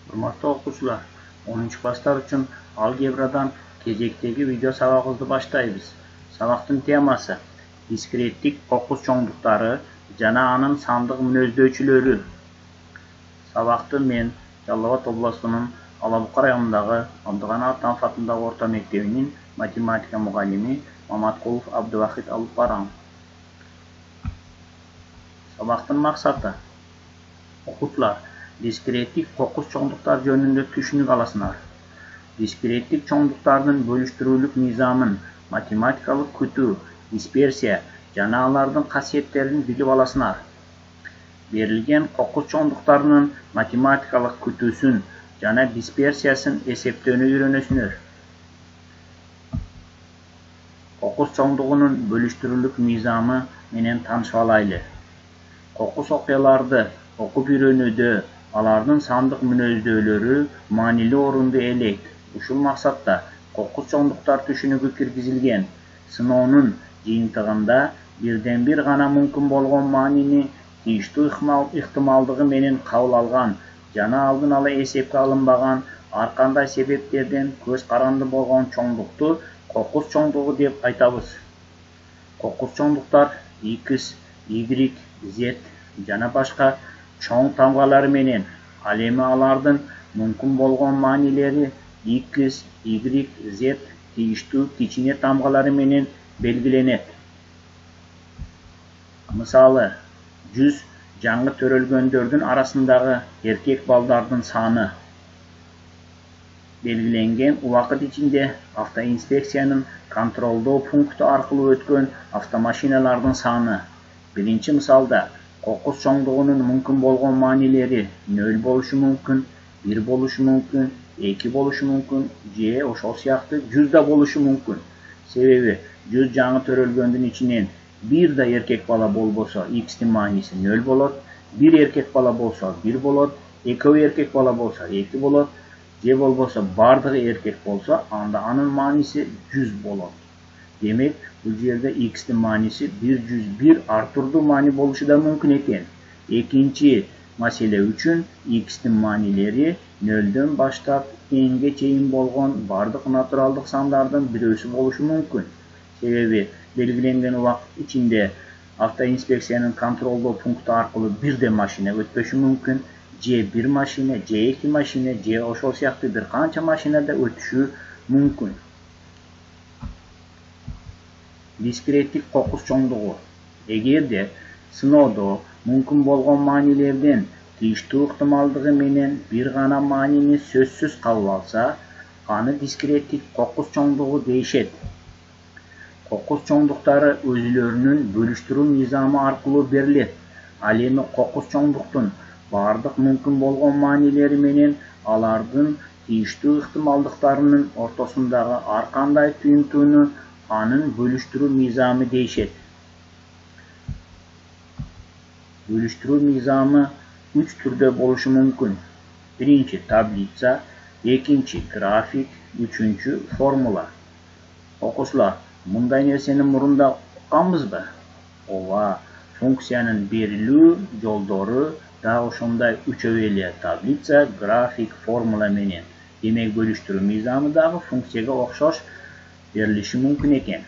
Hurmatly o'quvchilar, 10-klasslar uchun algebradan kezekteki video sabağımızı başlayız. Sabaqtın temасы diskretlik qo'qquz cho'ngdiqlari jana anın sandıq münözdөөчүлөрү. Sabaqtı men Жалал-Абад областының Алабука районундағы Абдыганы Атанов атындағы орта мектебinin математика мұғалими Маматкулов Абдывахит алып барам. Sabaqtın maqsаты o'quvchilar diskretlik qo'qquz cho'ngdiqlar jönündə түшүнүк аласыңар. Diskretlik çoğunluklarının bölüştürülük nizamın, matematikalık kütü, dispersiya, jana alardın kasiyetlerini bilip alasınlar. Berilgen qo'qquz çoğunluklarının matematikalık kütüsün, jana dispersiyasın eseptöөнü үйrөнөсүнөр. Qo'qquz çoğunluğunun bölüştürülük nizamı menen tanışıp alaylı. Qo'qquz okuyalарды okup үйrөнүүдө alardın sandıq münözdöөлөрү manili orundu eleyt. Ушул максатта qo'qquz çoğunluklar түшүнүгү киргизилген. Сыноонун жыйынтыгында бирден бир гана мүмкүн болгон маанини тийиштүү ыктымалдыгы менен кабыл алган, жана алдын ала эсепке алынбаган ар кандай себептерден көз каранды болгон чоңдукту qo'qquz чоңдугу деп айтабыз. Qo'qquz чоңдуктар X, Y, Z жана башка чоң тамгалары менен ал эми алардын мүмкүн болгон маанилери X, Y, Z тийиштүү кичине тамгалары менен белгиленет. Мисалы, 100 жаңы төрөлгөндөрдүн арасындагы эркек балдардын саны белгиленген убакыт ичинде автоинспекциянын контролдоо пункту аркылуу өткөн автомашиналардын саны. Биринчи мисалда qo'qquz çoğunluğunun мүмкүн болгон маанилери 0 болушу мүмкүн, 1 болушу мүмкүн, 2 болушу мүмкүн, же ошол сыяктуу 100 да болушу мүмкүн. Себеби 100 жаңы төрөлгөндүн ичинен бир да эркек бала болбосо X'тин мааниси 0 болот, 1 эркек бала болсо 1 болот, 2 эркек бала болсо 2 болот, же болбосо бардыгы эркек болсо анда анын мааниси 100 болот. Демек, бул жерде X'тин мааниси 101 ар турдуу маани болушу да мүмкүн экен. Экинчи маселе үчүн X'тин маанилери 0дөн баштап энге чейин болгон бардык натуралдык сандардын бирөөсү болушу мүмкүн. Себеби белгиленген убакыт ичинде автоинспекциянын контролдоо пункту аркылуу бирден машина өтпөшү мүмкүн, же бир машина, же эки машина, же ошол сыяктуу бир канча машина да өтүшү мүмкүн. Дискреттик qo'qquz чоңдугу. Эгерде сыноодо мүмкүн болгон маанилерден тийиштүү ыктымалдыгы менен бир гана маанини сөзсүз кабыл алса, аны дискреттик qo'qquz чоңдугу дейишет. Qo'qquz чоңдуктары өзүлөрүнүн бөлүштүрүү мыйзамы аркылуу берилет. Ал эми qo'qquz чоңдуктун бардык мүмкүн болгон маанилери менен алардын тийиштүү ыктымалдыктарынын ортосундагы ар кандай түйүнтүүнү анын бөлүштүрүү мыйзамы дейишет. Бөлүштүрүү мыйзамы 3 түрдө болушу мүмкүн. Биринчи таблица, экинчи график, үчүнчү формула. Окуучулар, мындай нерсени мурунда укканбызбы? Ооба, функциянын берилүү жолдору да ошондой үчөө эле: таблица, график, формула менен. Демек, бөлүштүрүү мыйзамы дагы функцияга окшош берилиши мүмкүн экен.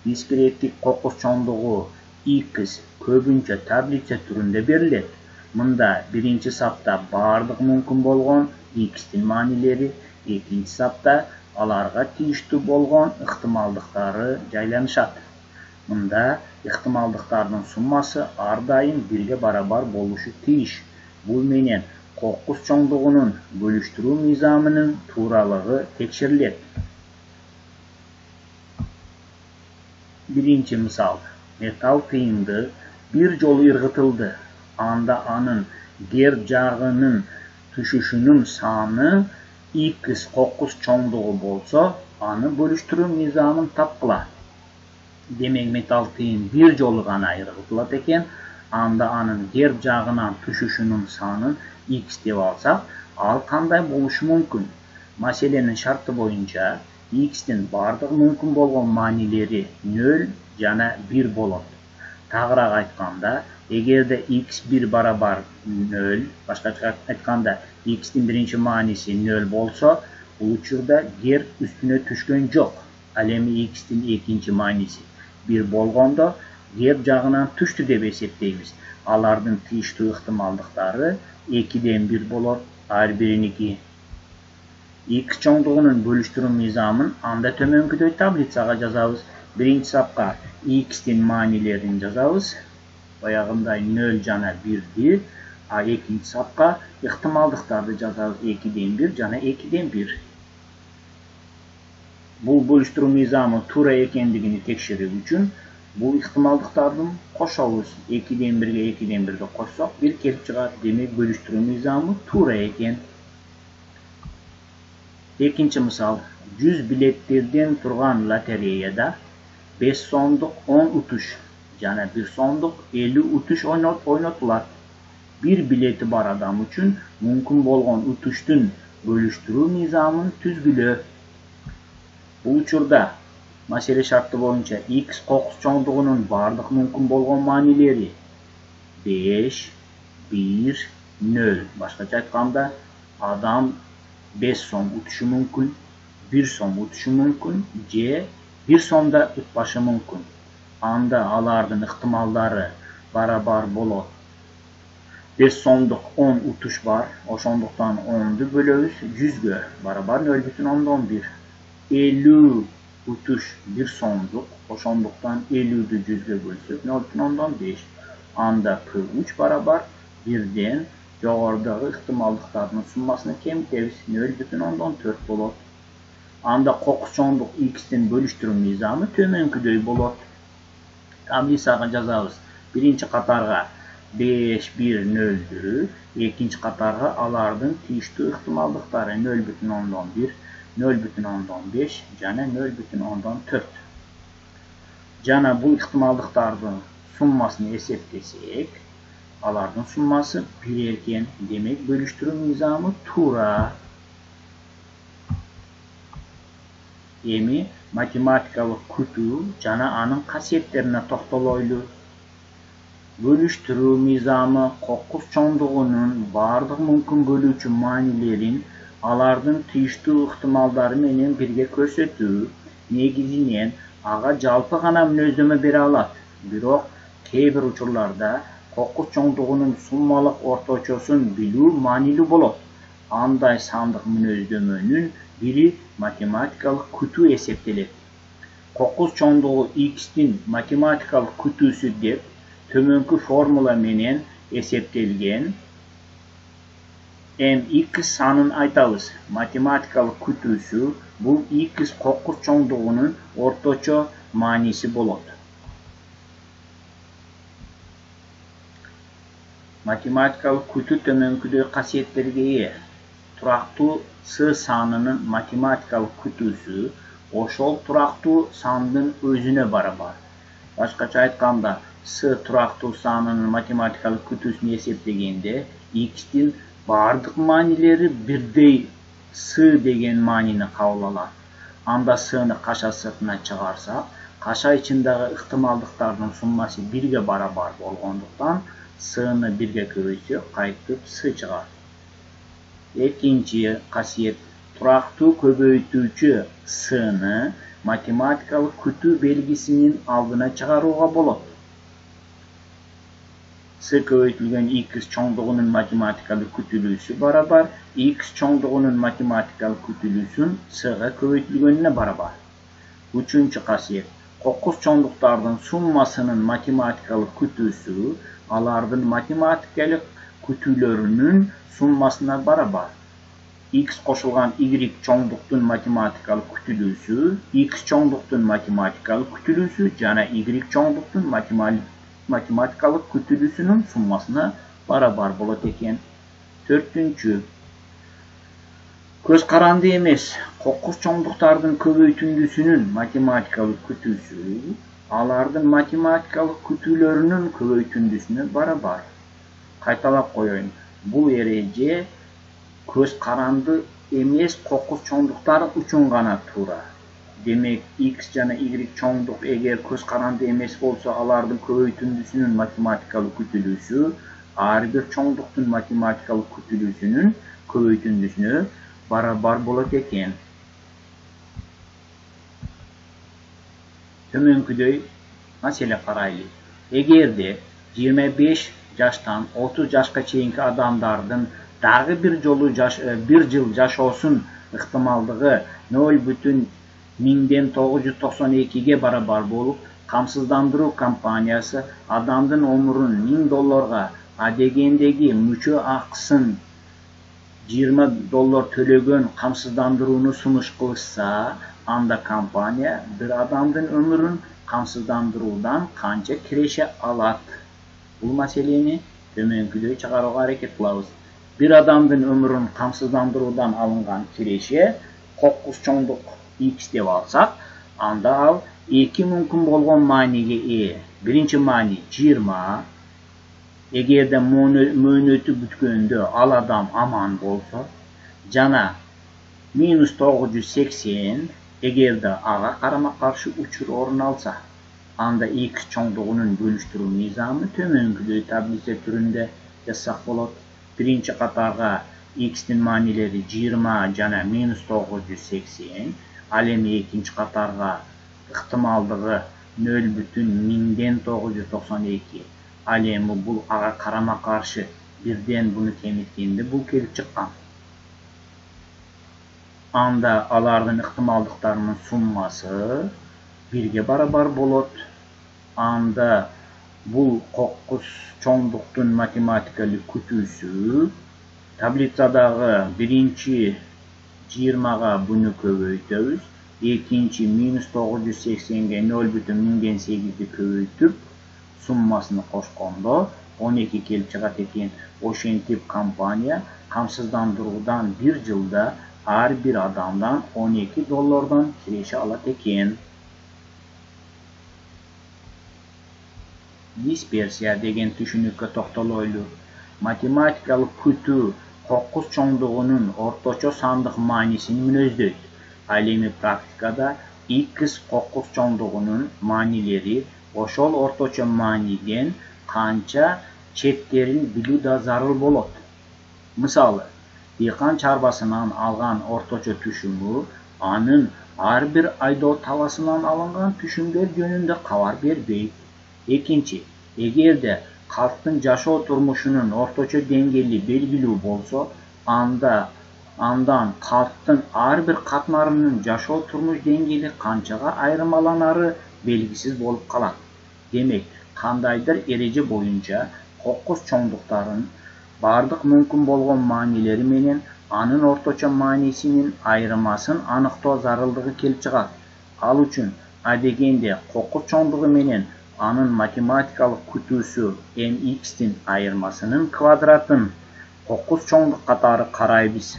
Дискреттик qo'qquz чоңдугу X көбүнчө таблица түрүндө берилет. Мында биринчи сапта бардык мүмкүн болгон X'тин маанилери, экинчи сапта аларга тийиштүү болгон ыктымалдыктары жайланышат. Мында ыктымалдыктардын суммасы ар дайым 1-ге барабар болушу тийиш. Бул менен qo'qquz чоңдугунун бөлүштүрүү мыйзамынын тууралыгы текшерилет. Биринчи мисал: металл тыйынды бир жолу ыргытылды. Анда анын кер жагынын түшүшүнүн саны X qo'qquz чоңдугу болсо, аны бөлүштүрүү мыйзамын тапкыла. Демек, металл тыйын бир жолу гана ыргытылат экен. Анда анын кер жагынан түшүшүнүн санын X деп алсак, ал кандай болушу мүмкүн? Маселенин шарты боюнча X'тин бардык мүмкүн болгон маанилери 0 жана 1 болот. Тагыраак айтканда, Эгерде x1 barabar 0, başkaça aytkanda x'in birinci manisi 0 bolsa, bu учурда гер üstüne түшкөн жок. Ал эми x'in экинчи манisi 1 болгондо гер жагынан түштү деп эсептейбиз. Алардын тийиштүү ыктымалдыктары 2'den 1 болот, ар бириники. X чоңдугунун бөлүштүрүү мыйзамын анда төмөнкүдөй таблицага жазабыз. Биринчи сапка x'in маанилерин жазабыз. Баягындай 0 жана 1'di. А экинчи сапка ыктымалдыктарды жазабыз. 2'den 1 жана 2'den 1. Бул бөлүштүрүү мыйзамы туура экендигини текшерүү үчүн бул ыктымалдыктардын кошобуз. 2'den 1'ge 2'den 1'de кошсок 1 келип чыгат. Демек бөлүштүрүү мыйзамы туура экен. Экинчи мисал, 100 билеттерден турган лотереяда 5 сомдук 10 утуш жана 1 сомдук 50 утуш ойнотулат. Bir билети бар адам үчүн мүмкүн болгон утуштун бөлүштүрүү мыйзамын түзгүлө. Бул учурда маселе шарты боюнча x кокус чоңдугунун бардык мүмкүн болгон маанилери 5, 1, 0. Башкача айтканда, адам 5 сом утушу мүмкүн, 1 сом утушу мүмкүн, же 1 сомда утпашы мүмкүн. Анда алардын ыктымалдары барабар болот. 5 сомдук 10 утуш бар, ошондуктан 10'ду бөлөбүз 100'гө, барабар 0,1. 50 утуш 1 сомдук, ошондуктан 50'ду 100'гө бөлсөк 0,5. Анда P3 барабар 1'den жогорудагы ыктымалдыктардын суммасына кемитебиз, 0,4 болот. Анда кокус чоңдук x'тин бөлүштүрүү мыйзамы төмөнкүдөй болот. Таблицага жазабыз. Биринчи катарга 5, 1, 0'дү, экинчи катарга алардын тийиштүү ыктымалдыктары 0,1, 0,5 жана 0,4. Жана бул ыктымалдыктардын суммасын эсептесек, алардын суммасы 1 экен. Демек бөлүштүрүү мыйзамы туура. Эми математикалык күтүү жана анын касиеттерине токтолойлу. Бөлүштүрүү мыйзамы кокус чоңдугунун бардык мүмкүн бөлүүчү маанилерин алардын тийиштүү ыктымалдары менен бирге көрсөтүү негизинен ага жалпы гана мүнөздөмө бере алат. Бирок кээ бир учурларда кокус чоңдугунун суммалык орточосун билүү маанилүү болот. Андай сандык мүнөздөмөнүн бири математикалык күтүү эсептелет. Кокус чоңдугу x'тин математикалык күтүүсү деп төмөнкү формула менен эсептелген mx санын айтабыз. Математикалык күтүүсү бул x кокус чоңдугунун орточо мааниси болот. Математикалык күтүү төмөнкүдөй касиеттерге ээ. Турактуу с санынын математикалык күтүүсү ошол турактуу сандын өзүнө барабар. Башкача айтканда, с турактуу санынын математикалык күтүүсүн эсептегенде x'тин бардык маанилери бирдей с деген маанини кабыл алат. Анда s'ны каша сыртына чыгарсак, каша ичиндеги ыктымалдыктардын суммасы 1'ге барабар болгондуктан s'ны 1'ге көбөйтсөк кайтып с чыгат. Экинчи касиет, турактуу көбөйтүүчү s'ны математикалык күтүү белгисинин алдына чыгарууга болот. С көбөйтүлгөн x чоңдугунун математикалык күтүлүүсү барабар x чоңдугунун математикалык күтүлүүсүн s'га көбөйтүлгөнүнө барабар. Үчүнчү касиет, кокус чоңдуктардын суммасынын математикалык күтүүсү алардын математикалык күтүүлөрүнүн суммасына барабар. X кошулган y чоңдуктун математикалык күтүлүүсү, x чоңдуктун математикалык күтүлүүсү жана y чоңдуктун математикалык күтүлүүсүнүн суммасына барабар болот экен. Төртүнчү, көз каранды эмес, кокус чоңдуктардын көбөйтүндүсүнүн математикалык күтүүсү алардын математикалык күтүүлөрүнүн көбөйтүндүсүнө барабар. Кайталап коеюн. Бул эреже көз каранды эмес кокус чоңдуктар үчүн гана туура. Demek x jana y çoğunluk eğer көз каранды эмес болсо, алардын көбөйтүндүсүнүн математикалык күтүлүүсү ар бир çoğunluктун математикалык күтүлүүсүнүн көбөйтүндүсүнө барабар болот экен. Төмөнкүдөй маселе карайлы. Эгерде 25 жаштан 30 жашка чейинки адамдардын дагы бир жыл жашоосун ыктымалдыгы 0,1992ге барабар болуп, камсыздандыруу компаниясы адамдын өмүрүн $1000, адегендеги мүчө акысын $20 төлөгөн камсыздандырууну сунуш кылышса, анда компания бир адамдын өмүрүн камсыздандыруудан канча киреше алат? Бул маселени төмөнкүдөй чыгарууга аракет кылабыз. Bir адамдын өмүрүн камсыздандыруудан алынган киреше кокус чоңдук x деп алсак, анда ал 2 мүмкүн болгон мааниге ээ. Биринчи маани 20. Эгерде мөөнөтү бүткөндө ал адам аман болсо, жана -980 эгерде ага карама каршы учур орун алса, анда x чоңдугунун бөлүштүрүү мыйзамы төмөнкүдөй таблица түрүндө жазсак болот. Birinci қатарға x'tin maanileri 20 jana -980, al эми экинчи қатарға ыктымалдыгы 0,1992. Ал эми бул ага карама каршы бирден буну темиткенде бул келип чыккан. Анда алардын ыктымалдыктарынын суммасы 1ге барабар болот. Анда бул кокус çoğunluktun matematikalik kütүүsü tablицадагы биринчи 20га буну көбөйтөбүз, экинчи -980ге 0,18ди көбөйтүп суммасыны кошкондо 12 келип чыгат экен. Ошентип компания камсыздандыруудан бир жылда ар бир адамдан $12 киреше алат экен. Dispersiya деген түшүнүккө токтолойлу. Математикалык күтүү кокус чоңдугунун орточо сандык маанисин мүнөздөйт. Ал эми практикада x кокус чоңдугунун маанилери ошол орточо мааниден канча четтерин билүү да зарыл болот. Мисалы, дыйкан чарбасынан алган орточо түшүмү анын ар бир айдоо таласынан алынган түшүмдөр жөнүндө кабар бербейт. Экинчи, эгерде калктын жашоо турмушунун орточо деңгээли белгилүү болсо, андан калктын ар бир катмарынын жашоо турмуш деңгээли канчага айырмаланары белгисиз болуп калат. Демек, кандайдыр эреже боюнча кокус чоңдуктарын бардык мүмкүн болгон маанилери менен анын орточо маанисинин айырмасын аныктоо зарылдыгы келип чыгат. Ал үчүн адегенде кокус чоңдугу менен анын математикалык күтүүсү mx'тин айырмасынын квадратын кокус чоңдук катары карайбыз.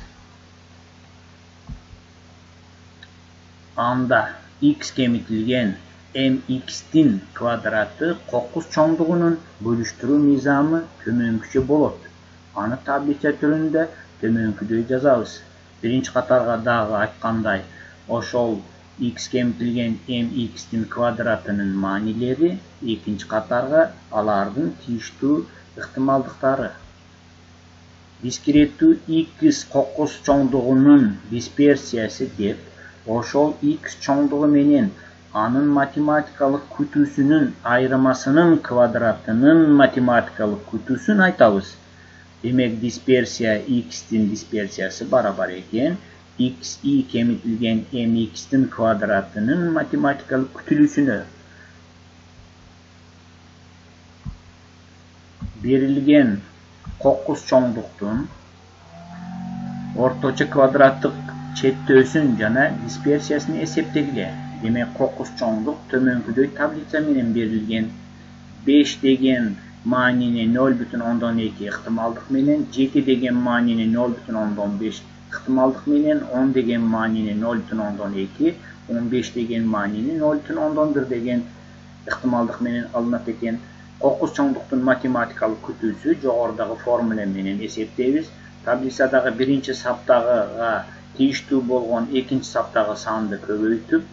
Анда x кемитилген mx'тин квадраты кокус чоңдугунун бөлүштүрүү мыйзамы төмөнкүчө болот. Аны таблица түрүндө төмөнкүдөй жазабыз. Биринчи катарга дагы айткандай, ошол x кемитилген mx'тин квадратынын маанилери, экинчи катарга алардын тийиштүү ыктымалдыктары. Дискреттүү x кокус чоңдугунун дисперсиясы деп, ошол x чоңдугу менен анын математикалык күтүүсүнүн айырмасынын квадратынын математикалык күтүүсүн айтабыз. Демек, дисперсия x'тин дисперсиясы барабар экен xi кемитилген mx'тин квадратынын математикалык күтүлүүсүнө. Берилген кокус чоңдуктун орточо квадраттык четтөөсүн жана дисперсиясын эсептегиле. Демек, кокус чоңдук төмөнкүдөй таблица менен берилген. 5 деген маанини 0,2 ыктымалдык менен, 7 деген маанини 0,5 ыктымалдык менен, 10 деген маанини 0,2, 15 деген маанини 0,1 деген ыктымалдык менен алынат экен. Кокус чоңдуктун математикалык күтүүсү жогорудагы формула менен эсептейбиз. Таблицадагы биринчи саптагыга тийиштүү болгон экинчи саптагы санды көбөйтүп,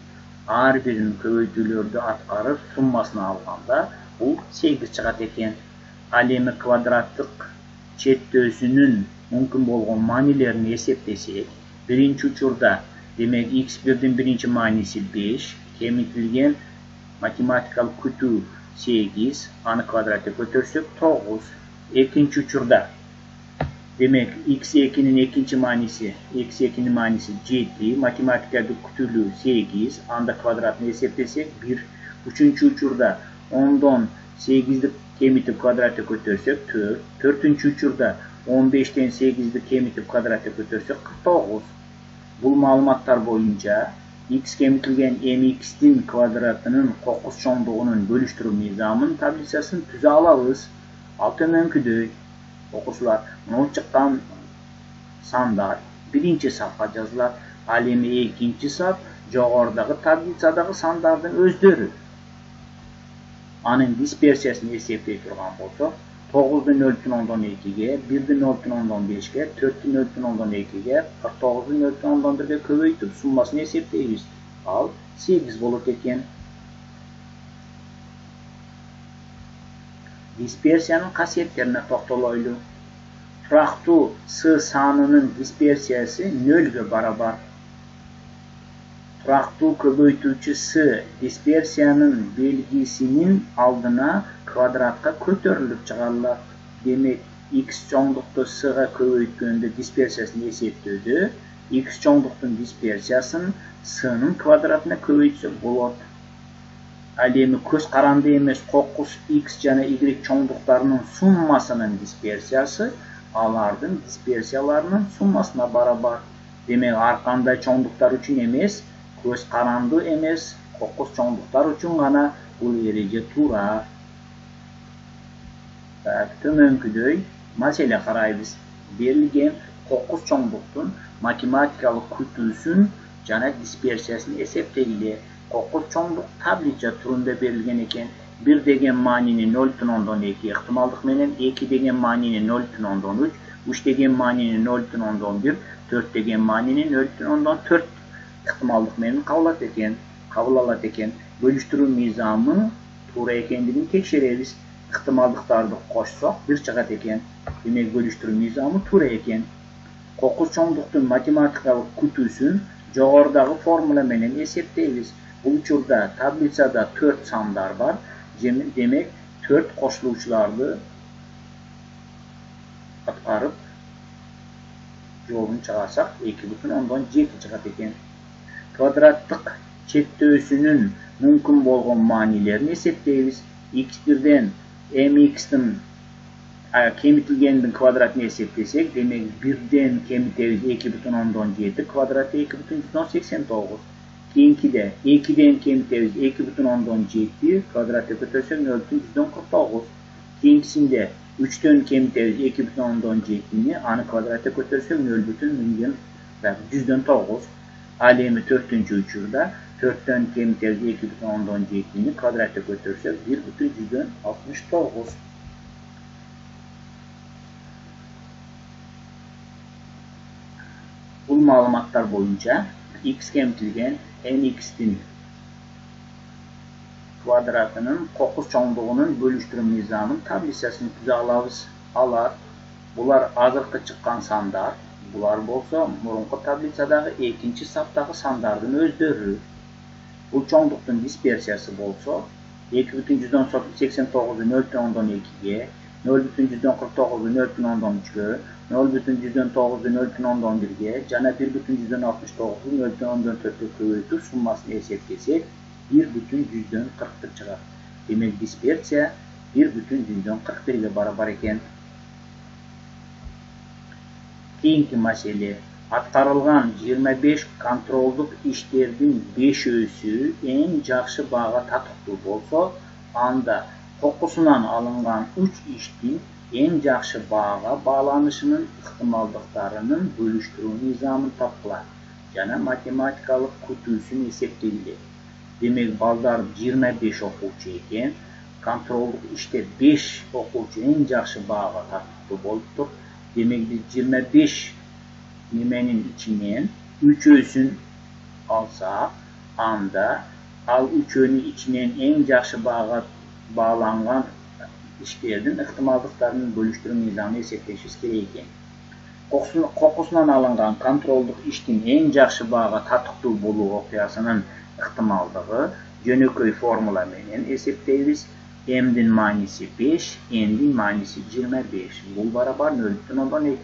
Her birinin köbeytүүлөрдү atkарып суммасына алганда бул 8 чыгат экен. Ал эми квадраттык четтөөсүнүн мүмкүн болгон маанилерин эсептесек, биринчи учурда демек x1'дин биринчи мааниси 5, кемитилген математикалык күтүү 8, аны квадратка көтөрсөк 9. Экинчи учурда демек x2'nin экинчи маанisi 7, математикалык күтүүлүү 8, анда квадратын эсептесек 1. Үчүнчү учурда 10дон 8'ди кемитип квадратка көтөрсөк 4. Төртүнчү учурда 15'тен 8'ди кемитип квадратка көтөрсөк 49. Бул маалыматтар боюнча x кемитилген mx'тин квадратынын кокус чоңдугунун бөлүштүрүү мыйзамын таблицасын түзө алабыз. Ал төмөнкүдөй. Окуучулар, мына чыккан сандар биринчи сапка жазылат, ал эми экинчи сап жогорудагы таблицадагы сандардын өздөрү. Анын дисперсиясын эсептей турган болсок, 9'ду 0,2'ге, 1'di 0,5'ге, 4'dü 0,2'ге, 49'du 0,1'ге көбөйтүп суммасын эсептейбиз. Ал 8 болот экен. Дисперсиянын касиеттерине токтолойлу. Турактуу с санынын дисперсиясы 0'гө барабар. Турактуу көбөйтүүчү с дисперсиянын белгисинин алдына квадратка көтөрүлүп чыгарылат. Демек, x чоңдукту s-га көбөйткөндө дисперсиясын эсептөөдө x чоңдуктун дисперсиясын s-нын квадратына көбөйтсөк болот. Ал эми көз каранды эмес кокус x жана y чоңдуктарынын суммасынын дисперсиясы алардын дисперсияларынын суммасына барабар. Демек, ар кандай чоңдуктар үчүн эмес, көз каранды эмес кокус чоңдуктар үчүн гана бул эреже туура. Төмөнкүдөй маселе карайбыз. Берилген кокус чоңдуктун математикалык күтүүсүн жана дисперсиясын эсептегиле. Кокус чоңдук таблица түрүндө берилген экен. 1 деген маанини 0,2 ыктымалдык менен, 2 деген маанини 0,3, 3 деген маанини 0,1, 4 деген маанини 0,4 ыктымалдык менен кабыл алат экен. Бөлүштүрүү мыйзамы туура экендигин текшеребиз. Ыктымалдыктарды кошсок 1 чыгат экен. Демек, бөлүштүрүү мыйзамы туура экен. Кокус чоңдуктун математикалык күтүүсүн жогорудагы формула менен эсептейбиз. Бул учурда таблицада 4 сандар бар. Демек, 4 кошулуучуларды аткарып жообун чыгарсак 2,7 чыгат экен. Квадраттык четтөөсүнүн мүмкүн болгон маанилерин эсептейбиз. x1'ден mx'тин кемитилгендин квадратын эсептесек, демек 1'ден кемитебиз 2,7 квадраты 2,189. Кийинкиде 2'ден кемитебиз 2,7 квадратты көтөрсөк 0,149. Кийинкисинде 3'төн кемитебиз 2,7-ни, аны квадратты көтөрсөк 0,109. Ал эми 4-ncü учурда 4'төн кемитебиз 2,7-ни квадратты көтөрсөк 1,169. Бул маалыматтар боюнча x кемитилген mx'тин квадратынын кокус чоңдугунун бөлүштүрүү мыйзамын таблицасын түзө алабыз. Булар азыркы чыккан сандар. Булар болсо мурунку таблицадагы экинчи саптагы сандардын өздөрү. Бул чоңдуктун дисперсиясы болсо 2,189'ду 0,2'ге, 0,149'ду 0,3'ге, 0,109'ду 0,1'ге жана 1,169'ду 0,4'ге көбөйтүп суммасын эсептесек 1,140 чыгат. Демек, дисперсия 1,141'ге барабар экен. Кийинки маселе. Аткарылган 25 контролдук иштердин 5-өсү эң жакшы баага татыктуу болсо, анда кокусунан алынган 3 иштин эң жакшы баага бааланышынын ыктымалдыктарынын бөлүштүрүү мыйзамын тапкыла жана математикалык күтүүсүн эсептегиле. Демек, балдар 25 окуучу экен. Контролдук иште 5 окуучу эң жакшы баага татыктуу болуптур. Демек, биз 25 неменин ичинен 3-өсүн алсак, анда al üçünün içinden en yaxşı bağlangan işlerden ihtimallıklarının bölüştürme mizanı hesaplaşız gerek ekan. Kokusundan alıngan kontrolduk iştin en yaxşı bağa tatıqlı bolu okuyasının ihtimallığı jönököy formula menen hesaplayız. M'nin manisi 5, N'nin manisi 25. Bu barabar 0,2.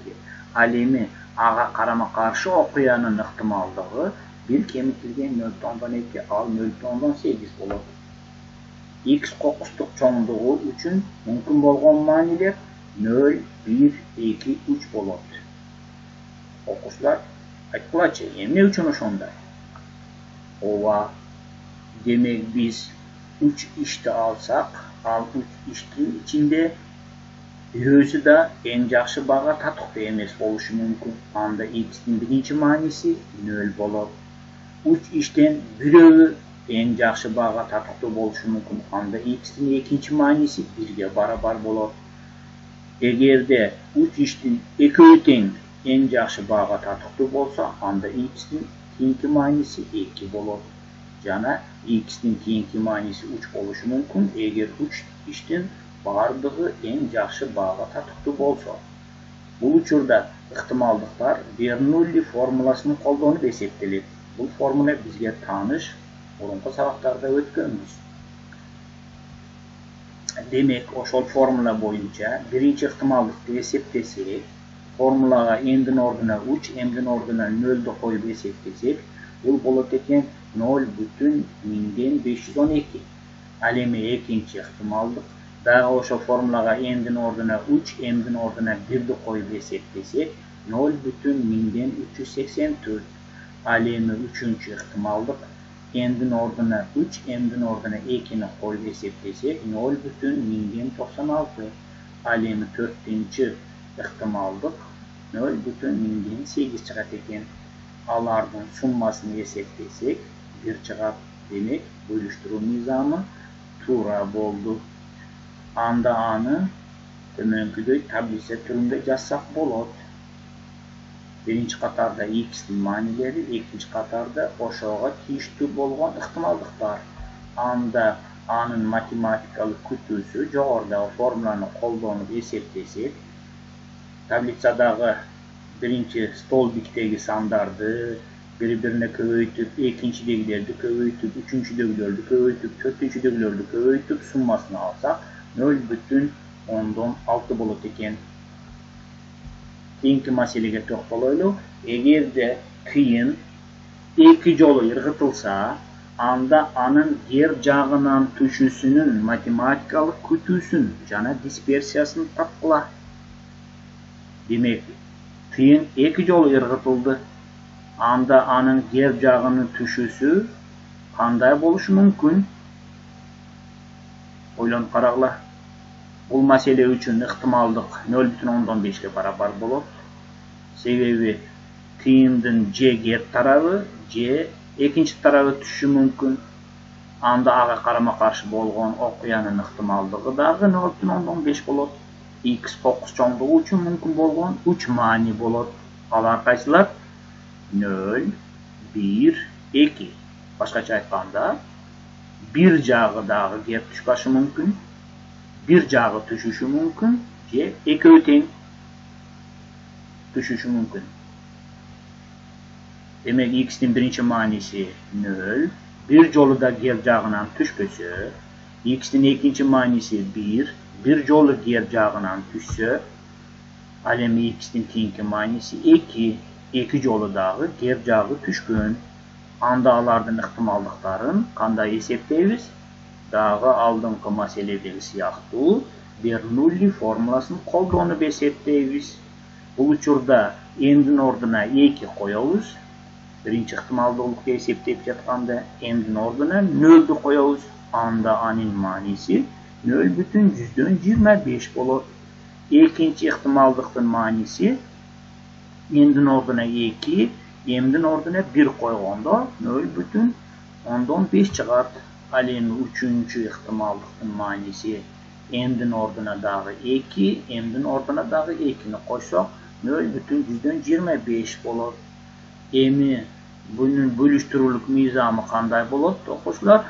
Alemi ağa karama karşı okuyanın ihtimallığı bir kemitilgen 0,2 al 0,8 olur. X kokustuk çoğunluğu üçün mümkün bolğan maniler 0, 1, 2, 3 olur. Kokuslar aytqılaçı, emne üçün oşonday? Ova, demek biz 3 işti alsak, al 3 iştin içinde özü de en yaxşı bağa tatıqlı emes boluşu mümkün. Anda X'in birinci manisi 0 bolot. 3 işten biröğü en yaxşı bağa tatıqlı boluşu mümkün. Anda X'in ikinci manisi 1'ge barabar bolot. Egerde 3 iştin eköyten en yaxşı bağa tatıqlı bolsa, anda X'in tinki manisi 2 bolot. Jana X'in tinki manisi 3 boluşu mümkün. Eger 3 iştin bardığı en yaxşı bağa tatıqlı bolsa. Bu uçurda ihtimallıklar Bernoulli formulasını koldanıp hesaplanır. Bu formula bizge tanış, burunqi sabaqlarda ötkönmiz. Demek oşol formula boyunca birinci ihtimallıkты hesaplasak, formulaga N'nin orduna 3, M'nin orduna 0'ды koyup hesaplasak, bu bolat eken 0,1000'den 512. Al emi ekinci ihtimallık daha oşo formulaga N'nin orduna 3, M'nin orduna 1'ді koyup hesaplasak, 0,1000'den 384. Al emi üçüncü ihtimallık N'nin orduna 3, M'nin orduna 2'ni koyup hesaplasak, 0,1000'den 96. Al emi dördüncü ihtimallık 0,1000'den 8 çıgat eken. Alardın summasını hesaplasak, bir çıgat demek bölüştürme nizamı tura boldu. Anda anı tömönküдөй tablisa türünde yazsak bolot. Birinci katarda X'nin manileri, ikinci katarda oşoğa tiyiştүү bolğan ihtimallıklar. Anda anın matematikalık kütүүsü jogorda formulаны koldanıp hesaplasak, tablitsadagı birinci stolbiktegi sandardı bir-birine köböйтүp, ekinçidegilerdi köböйтүp, üçüncüdegilerdi köböйтүp, dördüncüdegilerdi köböйтүp summasını alsak 0,10'dan 6 bolot eken. Keyinki maselege toxtaloylu. Egerde kıyın 2 jolu ırgıtılsa, anda anın ger jagынан түшүүсүнүн matematikalık kütүүsүn jana dispersiyasını tapqıla. Demek kıyın 2 jolu ırgıtıldı. Anda anın ger jagının түшүүsü kanday boluşu mümkün? Oylanıp qaragıla. Bu mesele üçün ihtimallık 0,15'ge barabar bolot. Sebebi kıyındın C ger tarafı, C ekinci tarafı düşüşü mümkün. Anda ağa karama karşı bolğan okuyanın ihtimallığı dağı 0,15 bolot. X fokus çoğunluğu üçün mümkün bolğan 3 mani bolot. Alar kaysılar 0, 1, 2. Başkaça aytqanda bir jağı dağı ger düşbaşı mümkün. Bir jağı düşüşü mümkün. C eköyten düşüşü mümkün. Demek X'nin birinci manisi 0. Bir jolu da ger jagынан düşpösö. X'nin ikinci manisi 1. Bir jolu ger jagынан düşsö. Al emi X'nin keyinki manisi 2. 2 jolu dağı ger jağı düşkün. Anda alardın ihtimallıkların kanday hesaplayız? Dağı aldığınki meseledeki siyahtı Bernoulli formulasını koldanıp hesaplayız. Bu uçurda N'nin orduna 2 koyabız. Birinci ihtimaldılıkta hesaplayıp jatkanda N'nin orduna 0'ді koyabız. Anda anın manisi 0,25 bolot. İkinci ihtimallıktın manisi N'nin orduna 2, M'nin orduna 1 koyganda 0,15 çıgat. Al emi üçüncü ihtimallıktın manisi N'nin orduna dağı 2, M'nin orduna dağı 2'ni koysak 0,25 bolot. Emi bunun bölüştürülük mizamı kanday bolot? Oquşlar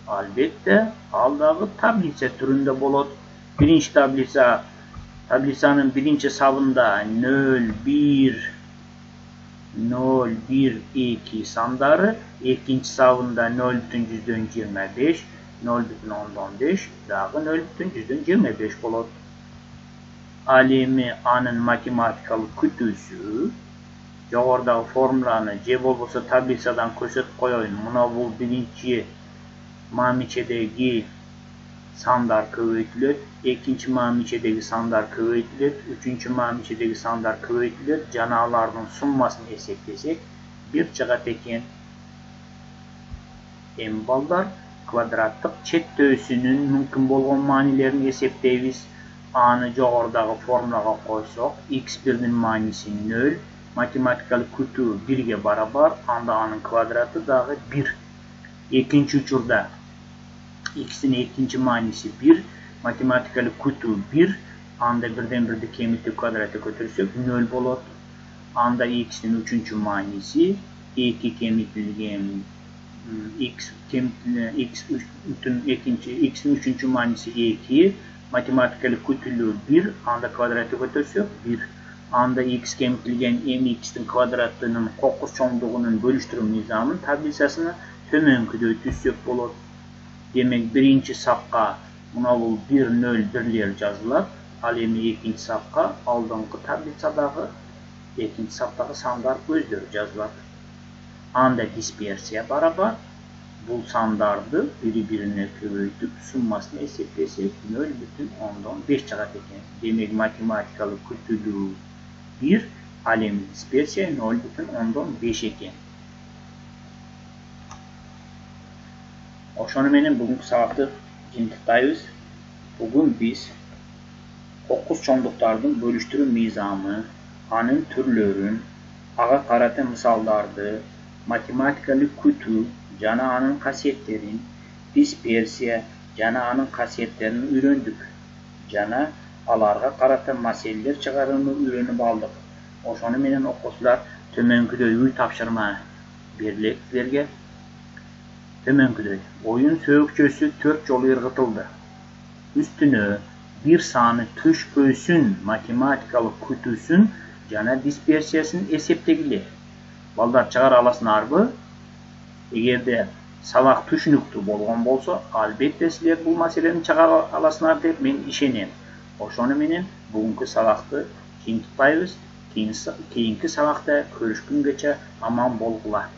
Albatta, aldagi tablitsa turunda bo'ladi. Birinchi tablitsaning birinchi savında 0, 1, 0, 1, 2 sanları, ikinci savında 0,25, 0,5, dağı 0,25 bo'ladi. Alemi anın matematikalık kütüsü, yuqoridagi formulani je bo'lsa tablitsadan ko'rsatib qo'yayın. Mana bu birinchi mamichedagi sandar ko'paytiriladi, ikkinchi mamichedagi sandar ko'paytiriladi, uchinchi mamichedagi sandar ko'paytiriladi. Janalarning summasini hisoblasak, bir chiqadi ekan. Endi ballar kvadratlik chet to'yisining mumkin bo'lgan ma'nilarini hisoblaymiz. A'ni yuqoridagi formulaga qo'ysak, x1ning ma'nisi 0, matematikalık kutu 1'ge barabar, anda a'nın kvadrati dağı 1. İkinci uçurda x'in ikinci manisi 1, matematikalık kutu 1, anda birden bir de kemikli kvadrata götürürsek 0 bo'ladi. Anda x'in üçüncü manisi 2 kemikligen x'in üçüncü manisi 2, matematikalık kutulu 1, anda kvadrata götürsek 1. Anda x kemikligen mx'in kvadratının qo'qquz çoğunluğunun bölüştürüm nizamının tablitsasını tömenkide tüzsek bo'ladi. Demek birinci safqa buna bu 1, 0, 1'ler yazılır. Al endi ikinci safqa aldığınki tablitsadagi ikinci safdagi sandar özleri yazılır. Anda dispersiya barabar bu sandardı biri-birine köpeytip summasını hesaplasak 0,5 çıkar ekan. Demek matematikalık kütülüğü 1, alem dispersiya 0,5 ekan. Oşonu menen bugünkü saatı jintayız. Bugün biz qo'qquz çoğunluklarının bölüştürüm nizamı, anın türlörün, ağa qarata misallardı, matematikalık kütü, jana anın kasiyetlerin, dispersiya, jana anın kasiyetlerini öğrendük. Jana alarga qarata maseleler çıgarını öğrenip aldık. Oşonu menen okusular tömenkide uy tapşırma berlek sizlerge. Tömenkide oyun söğükçösü 4 jolu ırgıtıldı. Üstüne bir sany tuş köysün matematikalık kütüsün jana dispersiyasını eseptegili. Balдар çıgar alasınarбы? Egerde sabak tüşnüktü bolgan bolsa, albatta sizler bu maseleni çıgar alasınar dep men işenem. Oşonu menen bugünkü sabakты kийин tutpayбыз. Keyinki sabakta görüşküngacha aman bolgula.